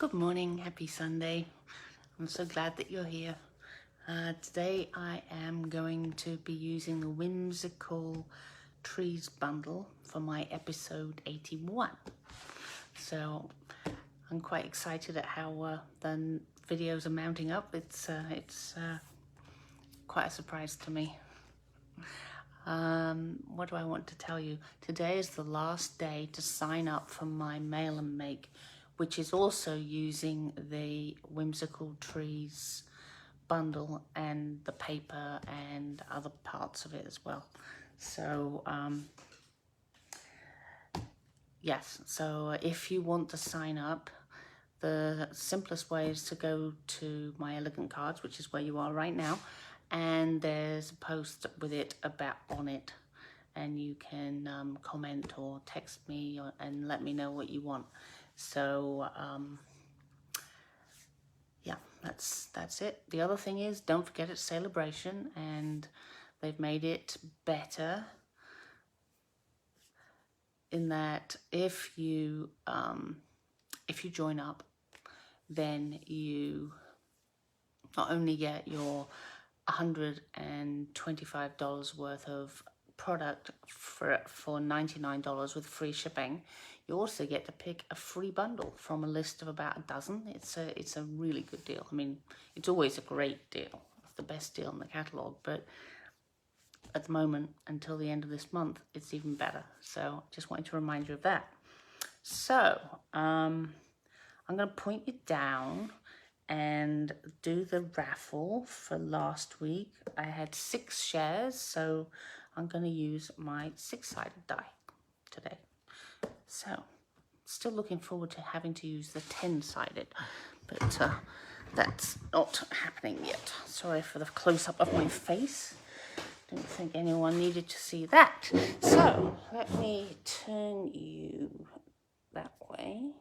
Good morning, happy Sunday. I'm so glad that you're here. Today I am going to be using the Whimsical Trees bundle for my episode 81. So I'm quite excited at how the videos are mounting up. It's quite a surprise to me. What do I want to tell you? Today is the last day to sign up for my mail and make, which is also using the Whimsical Trees bundle and the paper and other parts of it as well. So yes, so if you want to sign up, the simplest way is to go to my Elegant Cards, which is where you are right now, and there's a post with it on it, and you can comment or text me and let me know what you want. So yeah, that's it. The other thing is, don't forget it's Celebration, and they've made it better in that if you join up, then you not only get your $125 worth of product for $99 with free shipping, you also get to pick a free bundle from a list of about a dozen. It's a really good deal. I mean, it's always a great deal. It's the best deal in the catalogue, but at the moment, until the end of this month, it's even better. So just wanted to remind you of that. So I'm going to point you down and do the raffle for last week. I had 6 shares, so I'm going to use my 6-sided die today. So still looking forward to having to use the 10-sided, but that's not happening yet. Sorry for the close-up of my face. Didn't think anyone needed to see that. So let me turn you that way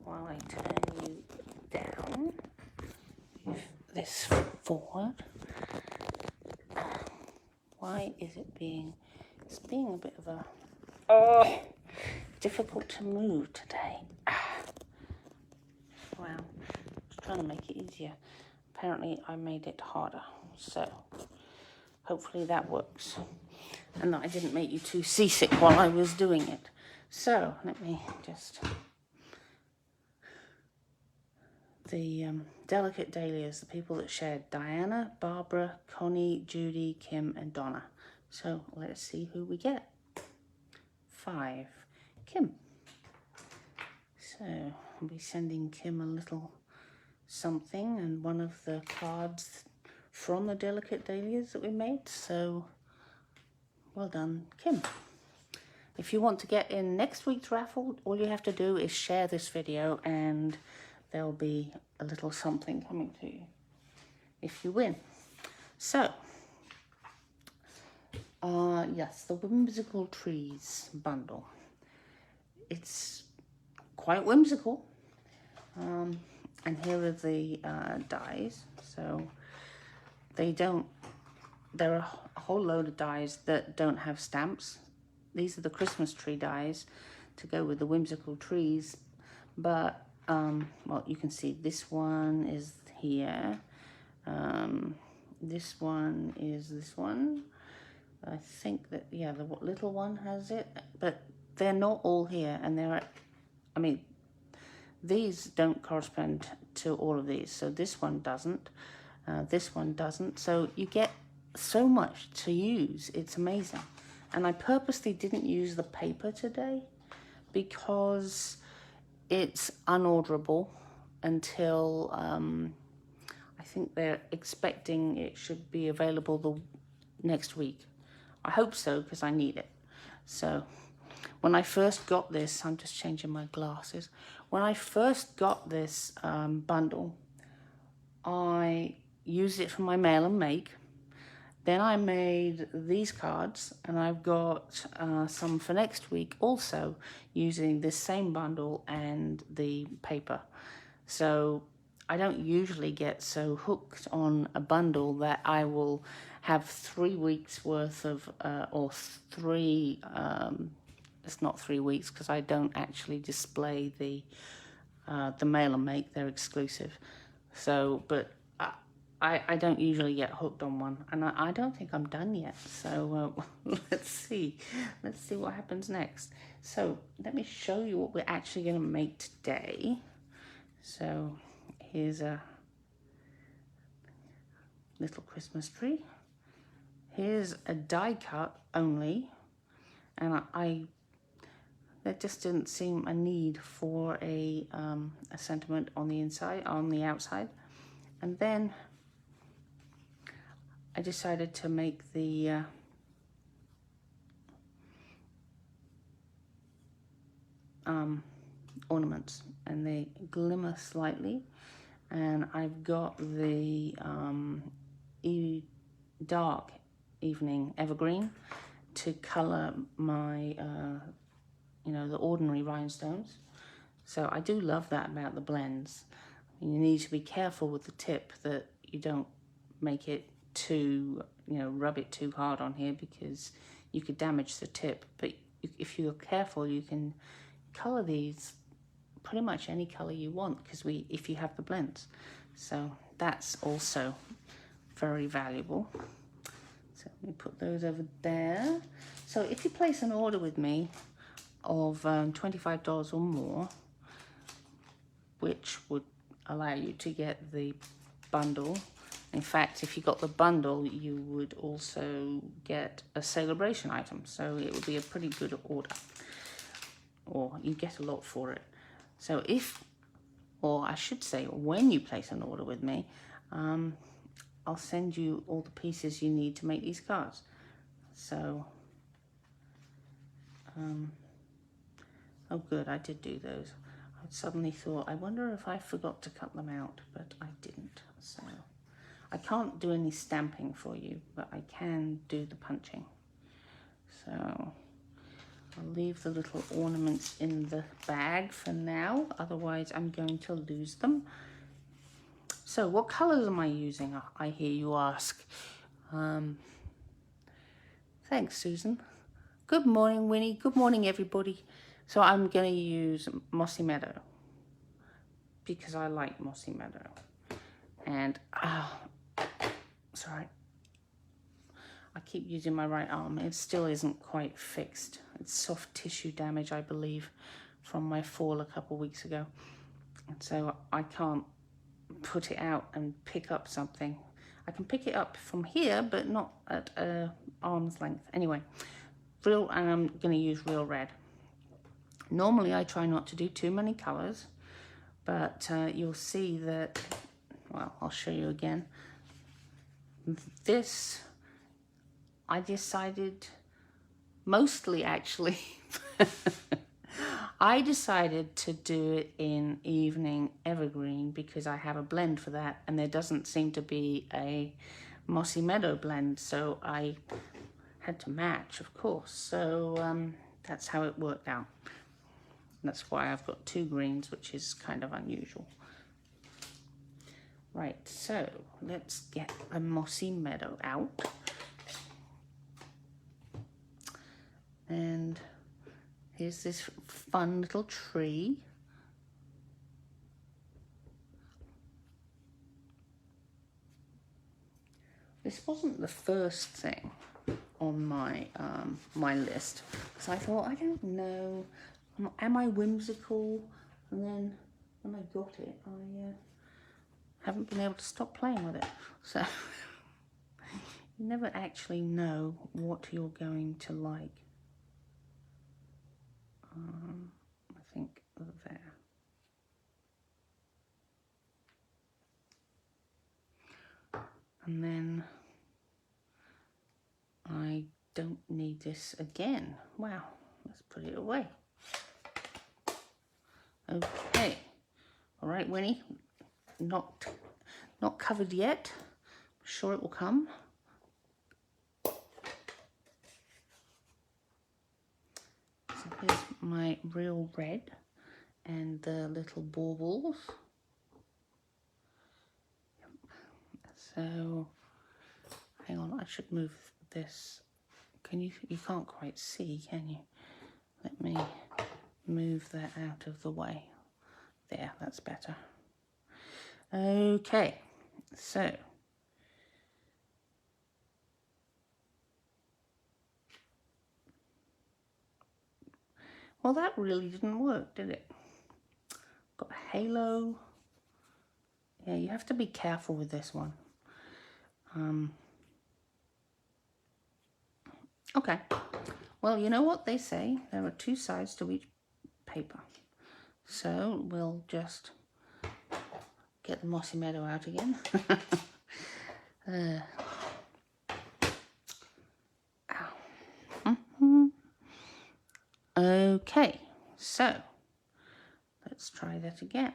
while I turn you down. Move this forward. Why is it being a bit of a difficult to move today? Well, just trying to make it easier. Apparently I made it harder, so hopefully that works, and that I didn't make you too seasick while I was doing it. So let me just... The Delicate Dahlias, the people that shared: Diana, Barbara, Connie, Judy, Kim, and Donna. So let's see who we get. 5, Kim. So I'll be sending Kim a little something and one of the cards from the Delicate Dahlias that we made. So well done, Kim. If you want to get in next week's raffle, all you have to do is share this video and there'll be a little something coming to you if you win. So, yes, the Whimsical Trees bundle. It's quite whimsical. And here are the dies. So there are a whole load of dies that don't have stamps. These are the Christmas tree dies to go with the Whimsical Trees, but well, you can see this one is here. This one is this one. I think that, yeah, the little one has it, but they're not all here, and I mean, these don't correspond to all of these. So this one doesn't, this one doesn't. So you get so much to use. It's amazing. And I purposely didn't use the paper today because it's unorderable until I think they're expecting it should be available the next week. I hope so, because I need it. So when I first got this, I'm just changing my glasses. When I first got this bundle, I used it for my mail and make. Then I made these cards, and I've got some for next week also using this same bundle and the paper. So I don't usually get so hooked on a bundle that I will have 3 weeks worth of, it's not 3 weeks because I don't actually display the the Mailer make. They're exclusive. So, but I don't usually get hooked on one, and I don't think I'm done yet. So let's see what happens next. So let me show you what we're actually going to make today. So here's a little Christmas tree. Here's a die cut only, and there just didn't seem a need for a sentiment on the outside, and then I decided to make the ornaments, and they glimmer slightly, and I've got the dark evening evergreen to color my the ordinary rhinestones. So I do love that about the blends. You need to be careful with the tip that you don't make it too, rub it too hard on here, because you could damage the tip. But if you're careful, you can color these pretty much any color you want, because if you have the blends. So that's also very valuable. So let me put those over there. So if you place an order with me of $25 or more, which would allow you to get the bundle. In fact, if you got the bundle, you would also get a celebration item. So it would be a pretty good order, or you get a lot for it. So or I should say, when you place an order with me, I'll send you all the pieces you need to make these cards. So, oh good, I did do those. I suddenly thought, I wonder if I forgot to cut them out, but I didn't. So I can't do any stamping for you, but I can do the punching. So I'll leave the little ornaments in the bag for now, otherwise I'm going to lose them. So what colors am I using, I hear you ask? Thanks, Susan. Good morning, Winnie. Good morning, everybody. So I'm going to use Mossy Meadow, because I like Mossy Meadow. And, sorry, I keep using my right arm. It still isn't quite fixed. It's soft tissue damage, I believe, from my fall a couple weeks ago. And so I can't put it out and pick up something. I can pick it up from here, but not at arm's length. Anyway, and I'm going to use real red. Normally I try not to do too many colors, but you'll see that, well, I'll show you again. This, I decided, mostly actually, I decided to do it in evening evergreen because I have a blend for that, and there doesn't seem to be a Mossy Meadow blend, so I had to match, of course. So that's how it worked out. That's why I've got two greens, which is kind of unusual. Right, so let's get a Mossy Meadow out. And here's this fun little tree. This wasn't the first thing on my my list, because I thought, I don't know, am I whimsical? And then when I got it, I haven't been able to stop playing with it. So you never actually know what you're going to like. I think there. And then I don't need this again. Wow, let's put it away. Okay, all right, Winnie, not covered yet. I'm sure it will come. So here's my real red and the little baubles. So, hang on, I should move this. You can't quite see, can you? Let me move that out of the way. There, that's better. Okay, so well, that really didn't work, did it? Got a halo. Yeah, you have to be careful with this one. Okay, well, you know what they say, there are two sides to each paper. So we'll just get the mossy meadow out again. Okay, so let's try that again.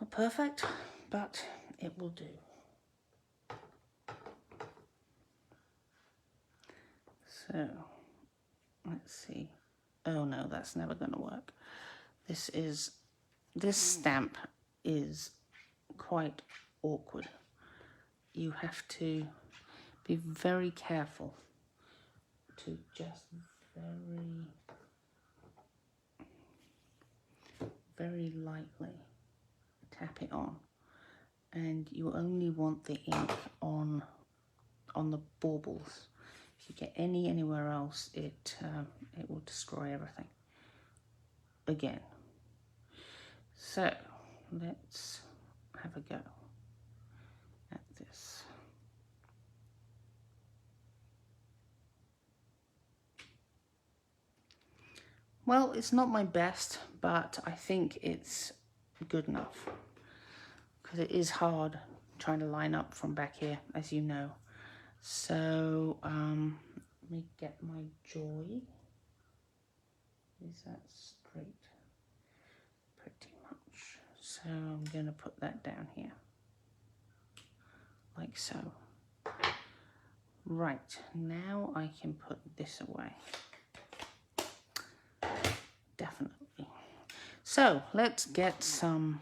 Not perfect, but it will do. So let's see. Oh no, that's never going to work. This stamp is quite awkward. You have to be very careful to just very lightly tap it on, and you only want the ink on the baubles. If you get anywhere else, it will destroy everything again. So let's have a go at this. Well, it's not my best, but I think it's good enough, because it is hard trying to line up from back here, as you know. So let me get my joy. Is that straight? Pretty much. So I'm going to put that down here, like so. Right, now I can put this away. Definitely. So let's get some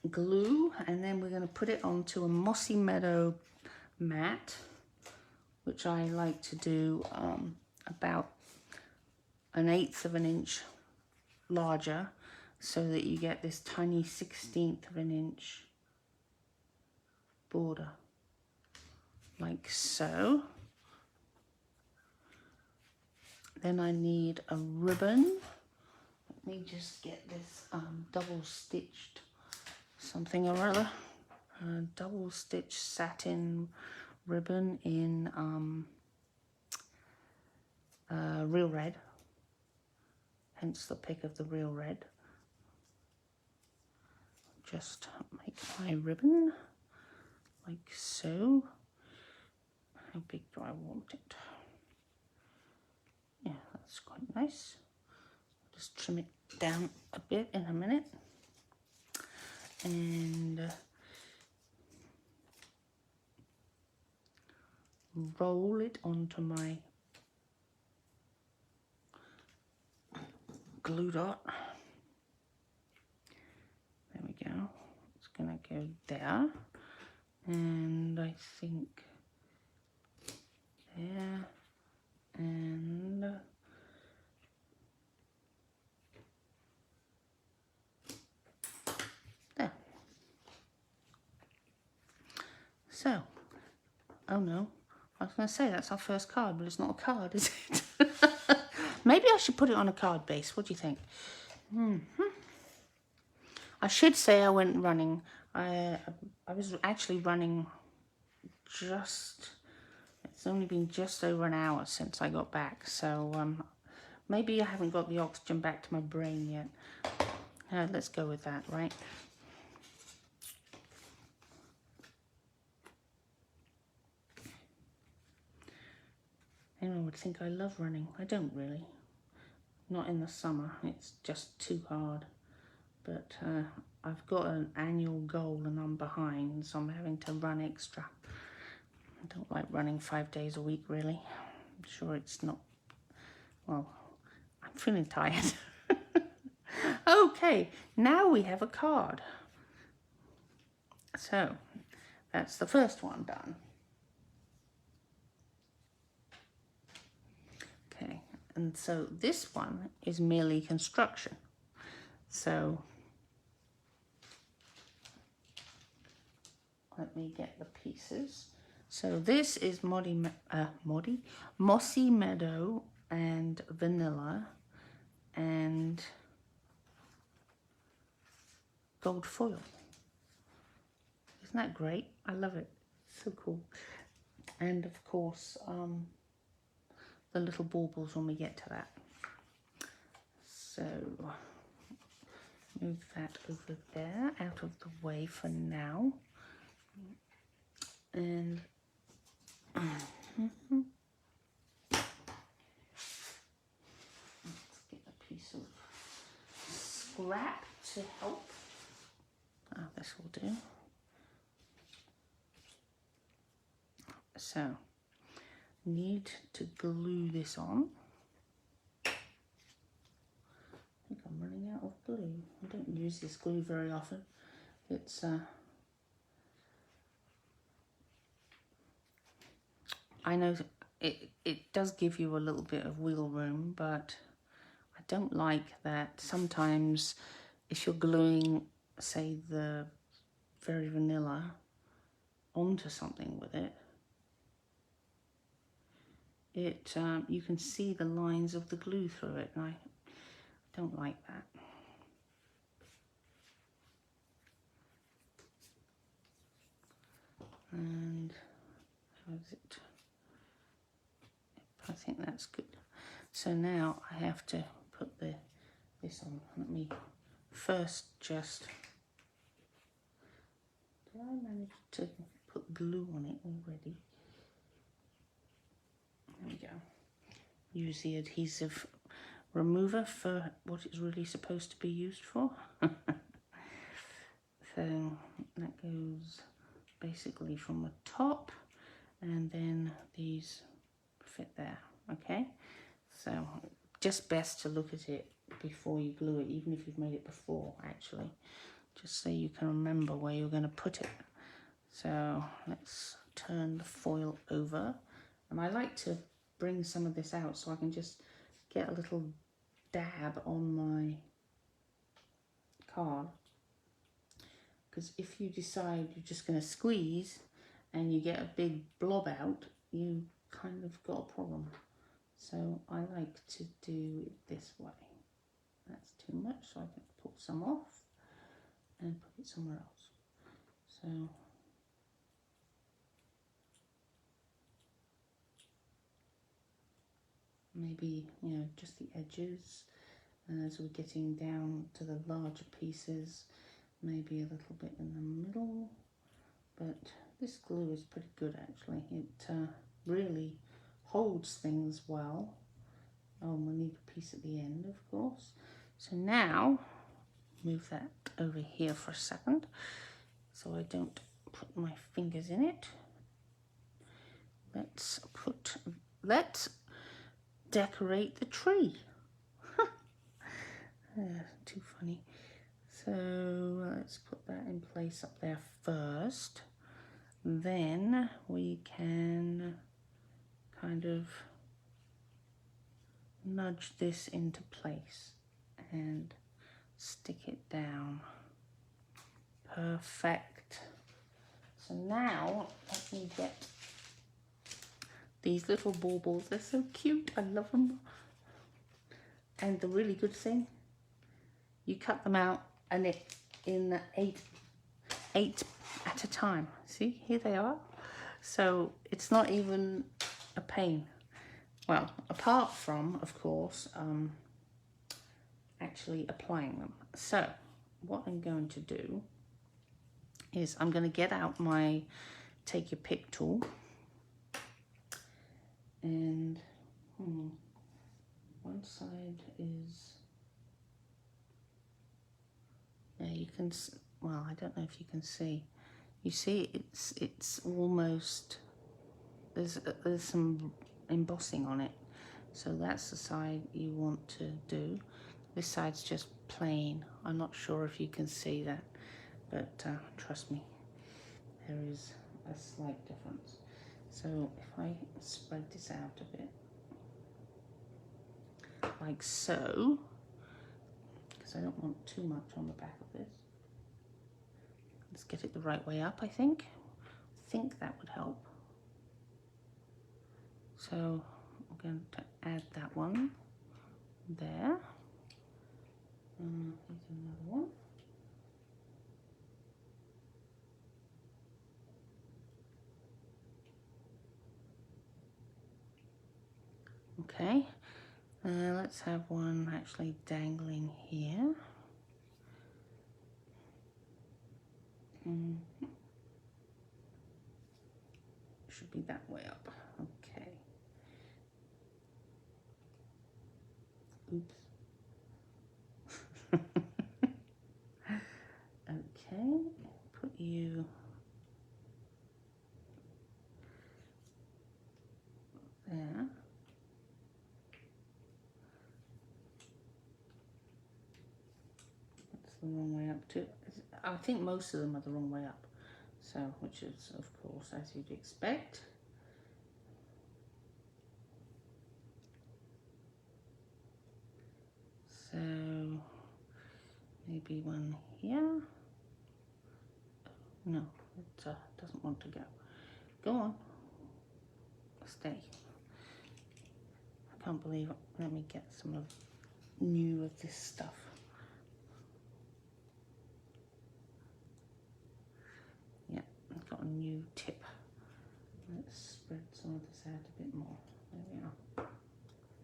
glue, and then we're going to put it onto a mossy meadow mat, which I like to do about 1/8 of an inch larger, so that you get this tiny 1/16 of an inch border, like so. Then I need a ribbon. Let me just get this double stitched something or other. Double stitch satin ribbon in real red, hence the pick of the real red. Just make my ribbon like so. How big do I want it? Yeah, that's quite nice. Just trim it down a bit in a minute. And roll it onto my glue dot. There we go. It's gonna go there, and I think there, and there. So, oh no, I was going to say that's our first card, but it's not a card, is it? Maybe I should put it on a card base. What do you think? I should say I went running. I was actually running it's only been just over an hour since I got back, so maybe I haven't got the oxygen back to my brain yet. Let's go with that, right? Anyone would think I love running. I don't really. Not in the summer. It's just too hard. But I've got an annual goal and I'm behind, so I'm having to run extra. I don't like running 5 days a week, really. I'm sure it's not... Well, I'm feeling tired. Okay, now we have a card. So, that's the first one done. Okay, and so this one is merely construction. So let me get the pieces. So this is Mossy Meadow and Vanilla and gold foil. Isn't that great? I love it. So cool. And of course, the little baubles when we get to that. So move that over there, out of the way for now. And let's get a piece of scrap to help. Oh, this will do. So, need to glue this on. I think I'm running out of glue. I don't use this glue very often. It's I know it does give you a little bit of wiggle room, but I don't like that sometimes if you're gluing, say, the very vanilla onto something with it, you can see the lines of the glue through it, and I don't like that. And how is it? I think that's good. So now I have to put this on. Let me first just... Did I manage to put glue on it already? There we go. Use the adhesive remover for what it's really supposed to be used for. So that goes basically from the top, and then these fit there. Okay, so just best to look at it before you glue it, even if you've made it before, actually, just so you can remember where you're going to put it. So let's turn the foil over, and I like to bring some of this out so I can just get a little dab on my card, because if you decide you're just going to squeeze and you get a big blob out, you kind of got a problem. So I like to do it this way. That's too much, so I can pull some off and put it somewhere else. So maybe, you know, just the edges, and as we're getting down to the larger pieces, maybe a little bit in the middle. But this glue is pretty good, actually. It really holds things well. Oh, we'll need a piece at the end, of course. So now, move that over here for a second so I don't put my fingers in it. Let's decorate the tree. Too funny. So let's put that in place up there first. Then we can kind of nudge this into place and stick it down. Perfect. So now let me get these little baubles. They're so cute. I love them. And the really good thing, you cut them out and it in eight at a time. See, here they are. So it's not even a pain. Well, apart from, of course, actually applying them. So what I'm going to do is I'm going to get out my take your pick tool, and one side is, yeah, you can, well, I don't know if you can see. You see, it's almost, there's some embossing on it. So that's the side you want to do. This side's just plain. I'm not sure if you can see that, but trust me, there is a slight difference. So if I spread this out a bit, like so, because I don't want too much on the back of this. Let's get it the right way up, I think. I think that would help. So I'm going to add that one there. Here's another one. Okay, let's have one actually dangling here. Should be that way up. Okay. Oops. Okay, put you there. That's the wrong way up too. I think most of them are the wrong way up. So, which is of course as you'd expect. So maybe one here. No, it doesn't want to go. Go on. Stay. I can't believe it. Let me get some of new of this stuff. Yeah, I've got a new tip. Let's spread some of this out a bit more. There we are.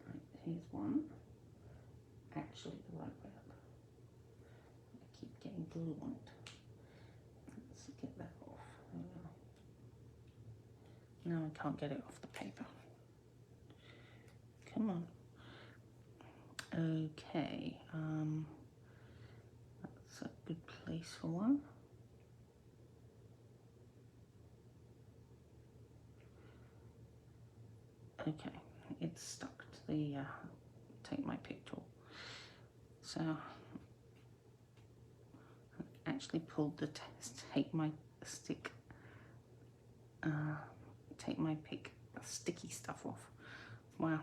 Right, here's one. Actually the right way up. I keep getting glue on it. Let's get that off. There we are. Now I can't get it off the paper. Come on. Okay, that's a good place for one. Okay, it's stuck to the take my pick tool. So I actually pulled the take my stick, take my pick sticky stuff off. Wow.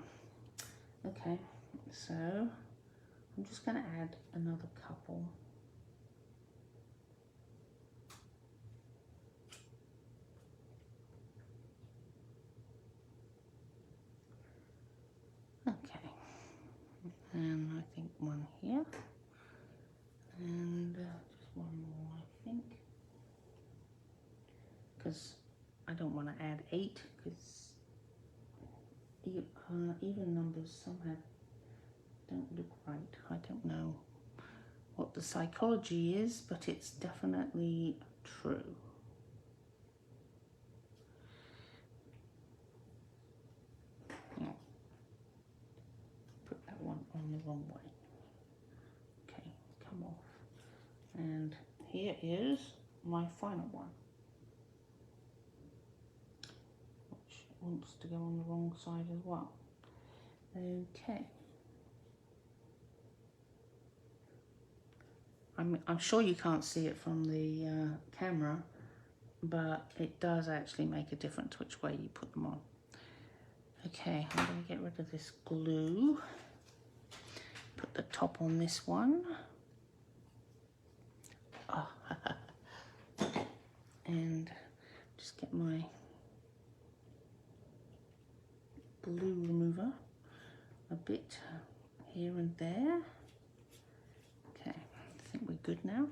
Okay, so I'm just going to add another couple. Okay, and I think one here, and just one more, I think, because I don't want to add 8, because even numbers somehow don't look right. I don't know what the psychology is, but it's definitely true. Oh, put that one on the wrong way. Okay, come off. And here is my final one, which wants to go on the wrong side as well. Okay. I'm sure you can't see it from the camera, but it does actually make a difference which way you put them on. Okay, I'm going to get rid of this glue. Put the top on this one. Oh. And just get my glue remover a bit here and there. Okay, I think we're good now.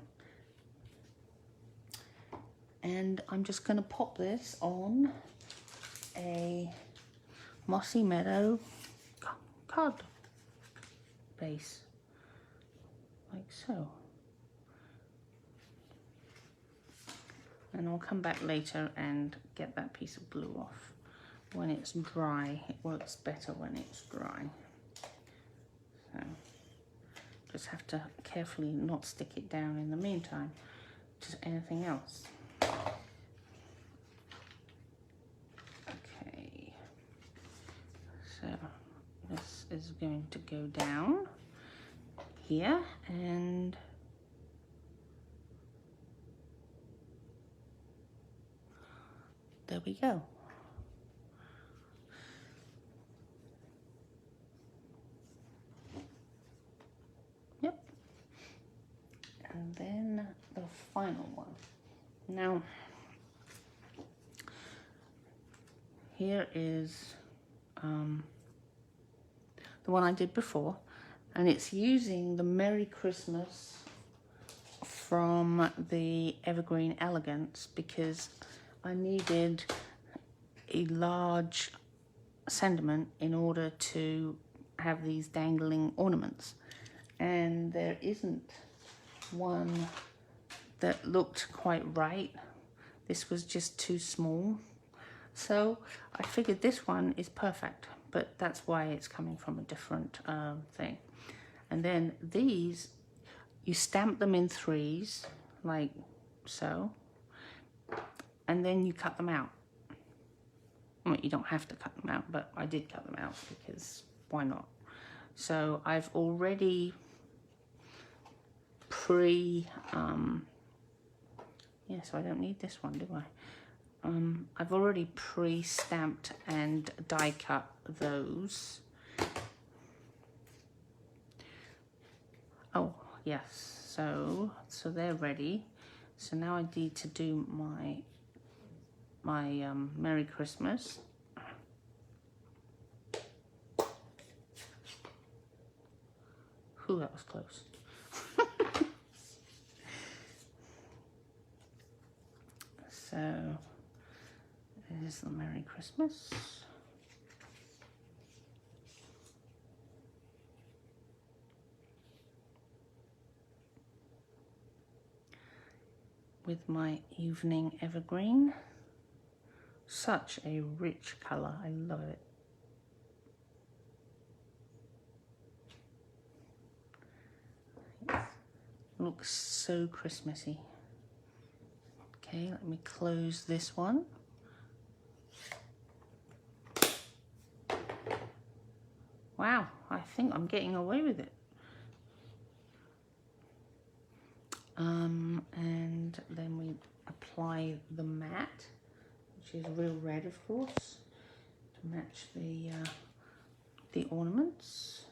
And I'm just going to pop this on a Mossy Meadow card base, like so. And I'll come back later and get that piece of glue off when it's dry. It works better when it's dry. So just have to carefully not stick it down in the meantime to anything else. Okay, so this is going to go down here, and there we go. Yep. And then the final one. Now, here is the one I did before, and it's using the Merry Christmas from the Evergreen Elegance because I needed a large sentiment in order to have these dangling ornaments, and there isn't one that looked quite right. This was just too small, so I figured this one is perfect, but that's why it's coming from a different thing. And then these, you stamp them in threes, like so, and then you cut them out. Well, you don't have to cut them out, but I did cut them out because why not? So I've already yeah, so I don't need this one, do I? I've already pre-stamped and die cut those. Oh, yes, so they're ready. So now I need to do my Merry Christmas. Ooh, that was close. So there's the Merry Christmas. With my Evening Evergreen. Such a rich colour, I love it. It looks so Christmassy. Okay, let me close this one. Wow, I think I'm getting away with it. And then we apply the matte, which is real red, of course, to match the ornaments.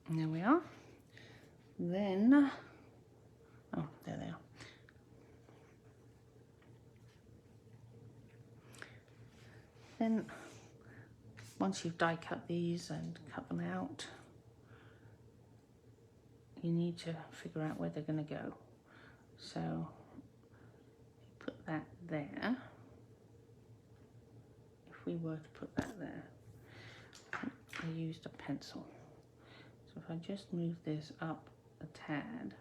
And there we are. Then, oh, there they are. Then, once you've die cut these and cut them out, you need to figure out where they're going to go. So, put that there. If we were to put that there, I used a pencil. So if I just move this up a tad,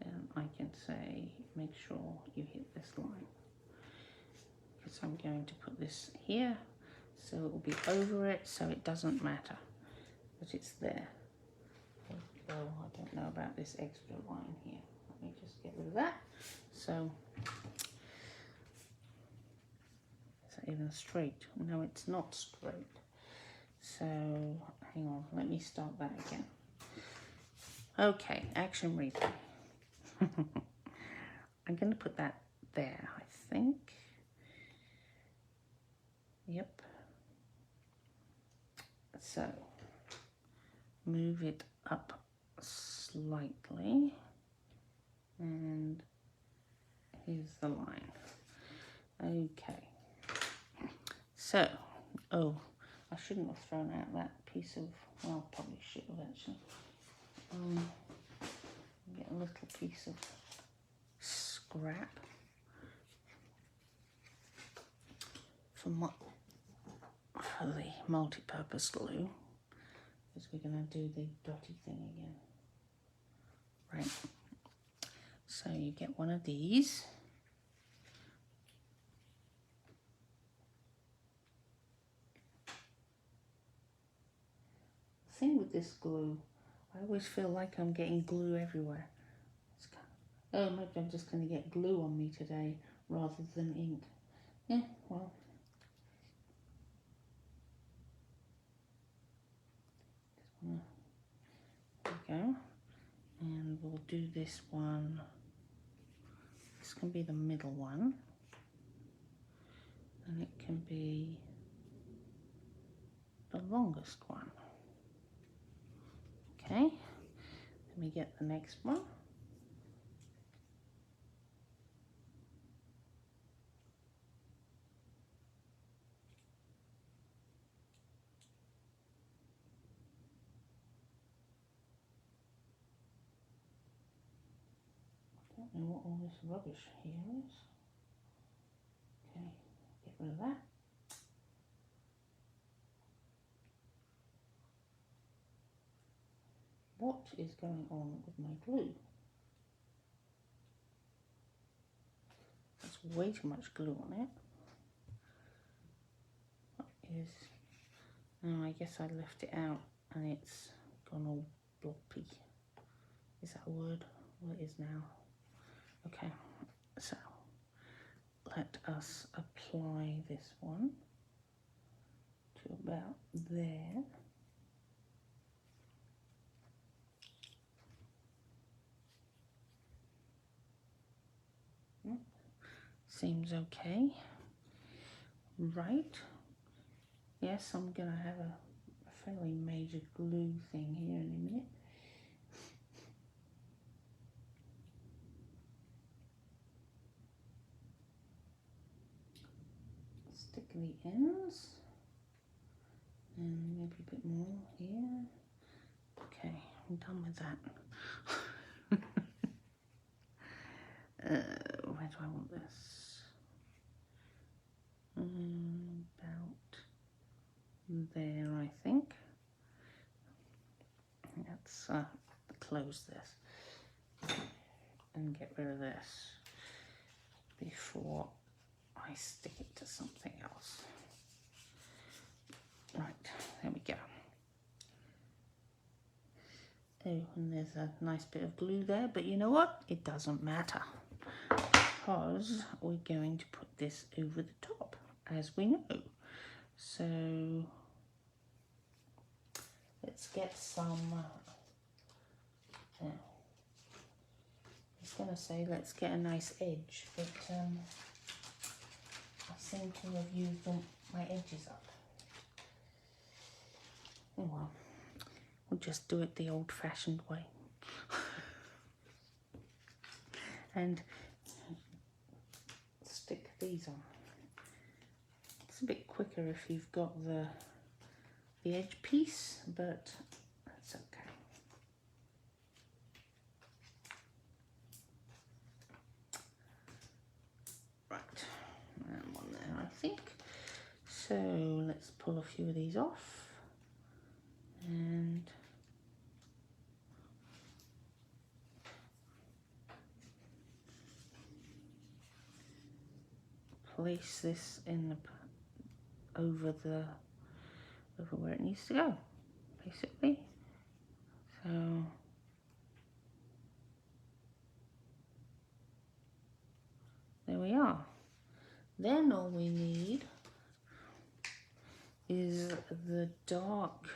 then I can say, make sure you hit this line. Because I'm going to put this here, so it will be over it, so it doesn't matter, but it's there. Although I don't know about this extra line here. Let me just get rid of that. So, is that even straight? No, it's not straight. So, hang on, let me start that again. Okay, action replay. I'm going to put that there, I think. Yep. So, move it up slightly. And here's the line. Okay. So, oh, I shouldn't have thrown out that piece of, well, probably should have actually. Get a little piece of scrap for the multi-purpose glue, because we're going to do the dotty thing again. Right. So you get one of these. The thing with this glue, I always feel like I'm getting glue everywhere. Oh, maybe I'm just going to get glue on me today rather than ink. Yeah, well. There we go. And we'll do this one. This can be the middle one. And it can be the longest one. Okay, let me get the next one. I don't know what all this rubbish here is. Okay, get rid of that. What is going on with my glue? There's way too much glue on it. What is... Oh, I guess I left it out and it's gone all bloppy. Is that a word? Well, it is now. Okay, so let us apply this one to about there. Seems okay. Right. Yes, I'm going to have a fairly major glue thing here in a minute. Stick the ends. And maybe a bit more here. Okay, I'm done with that. Where do I want this? About there, I think. Let's close this and get rid of this before I stick it to something else. Right, there we go. Oh, and there's a nice bit of glue there, but you know what? It doesn't matter because we're going to put this over the top, as we know. So let's get some, I was going to say let's get a nice edge, but I seem to have used my edges up. Oh well, we'll just do it the old-fashioned way. And stick these on. It's a bit quicker if you've got the edge piece, but that's okay. Right, and one there, I think. So let's pull a few of these off. And place this in the over where it needs to go, basically. So there we are. Then all we need is the dark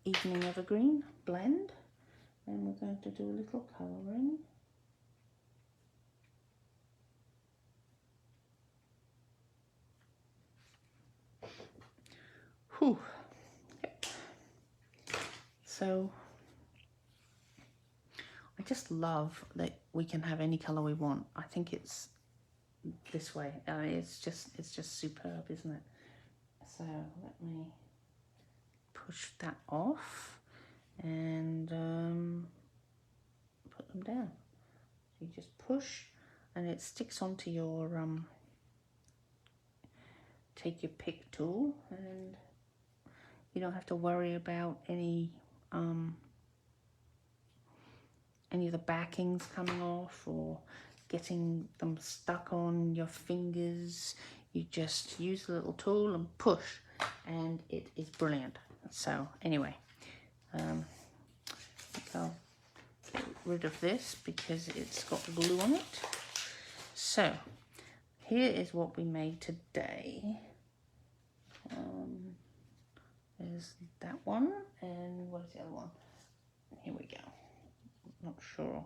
Evening Evergreen blend, and we're going to do a little colouring. Whew. Yep. So I just love that we can have any colour we want. I think it's this way. It's just superb, isn't it? So let me push that off and put them down. So you just push and it sticks onto your take your pick tool, and you don't have to worry about any of the backings coming off or getting them stuck on your fingers. You just use the little tool and push, and it is brilliant. So anyway, I think I'll rid of this because it's got glue on it. So here is what we made today. There's that one, and what is the other one? Here we go. Not sure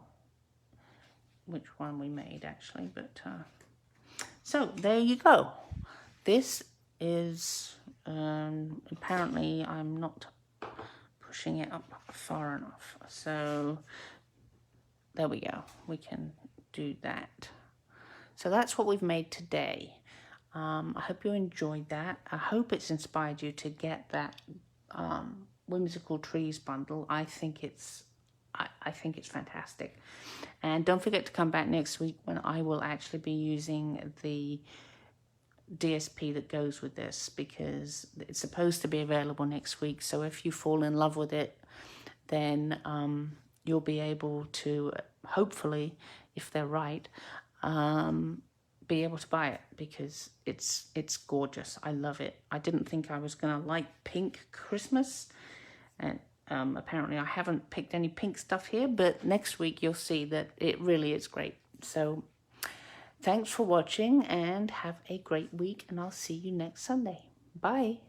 which one we made actually, but so there you go. This is apparently I'm not pushing it up far enough, so there we go. We can do that. So that's what we've made today. I hope you enjoyed that. I hope it's inspired you to get that Whimsical Trees bundle. I think it's fantastic. And don't forget to come back next week when I will actually be using the DSP that goes with this, because it's supposed to be available next week. So if you fall in love with it, then you'll be able to, hopefully, if they're right, be able to buy it, because it's gorgeous. I love it. I didn't think I was gonna like pink Christmas, and apparently I haven't picked any pink stuff here, but next week you'll see that it really is great. So thanks for watching and have a great week, and I'll see you next Sunday. Bye.